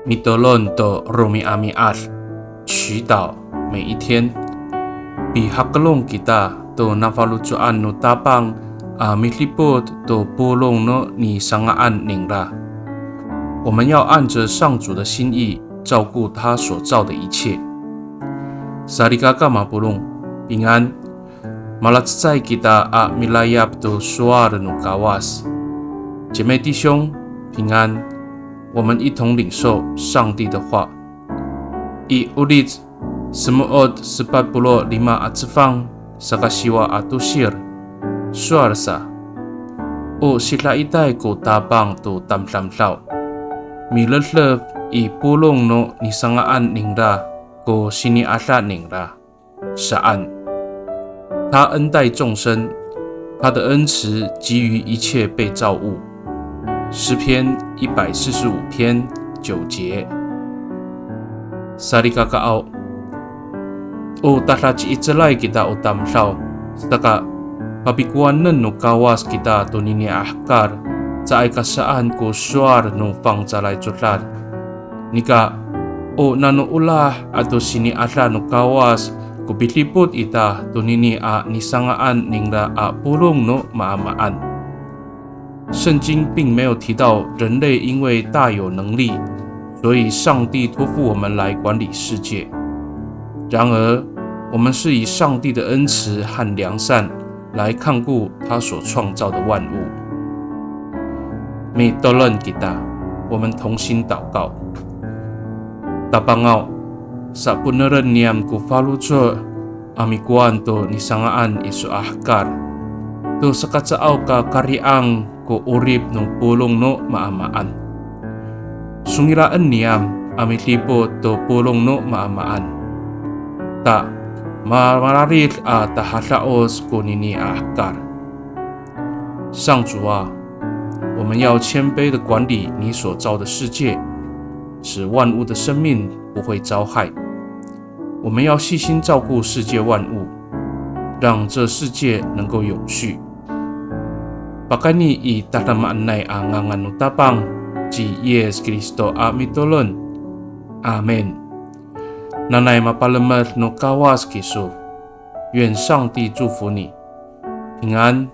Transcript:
Mitolon do Rumi Amiat 祈祷每一天。Bihaklong kita do nafalucuan no tabang mitlipod do bolong no ni sangaan ningla。我们要按着上主的心意照顾他所造的一切。Sarigaka mapulong 平安。Malatsai kita milayap do suar no kawas。姐妹弟兄平安。我们一同领受上帝的话。I ulit semuot 45 atsfang sakasiwa atusir suarsa o sila itay ko tabang to tamtamlaw milalab i pulong no nisangaan ningla ko siniasa ningla saan 他恩待众生，他的恩慈给予一切被造物。诗篇145篇9节。Sarikakao o tatlaci icelai kita utamlaw saka pabikuanan no kawas kita to nini ahkar sa ay kasaan ko suar no fang calay jutlar nika o nanuulah ato sini atla no kawas ko bitlipot ita to nini nisangaan ningla pulong no maamaan。圣经并没有提到人类因为大有能力，所以上帝托付我们来管理世界。然而，我们是以上帝的恩慈和良善来看顾他所创造的万物。Mitolong kita，我们同心祷告。Tapangao sa puneran niam ku faluco amikuan to nisangaan isu ahkar to sakatsaaw ka kariang ko urip no pulong no maamaan. Sungiraan niam amitipo to pulong no maamaan. Ta mararil tahalaos ko nini ahkar。上主啊，我们要谦卑地管理你所造的世界，使万物的生命不会遭害。我们要细心照顾世界万物，让这世界能够永续。Pakani i tatamaan nay angangan utapang ji Yesus Kristo Mitolong. Amen。Nanay mapalamat no kawas kisu，愿上帝祝福你，平安。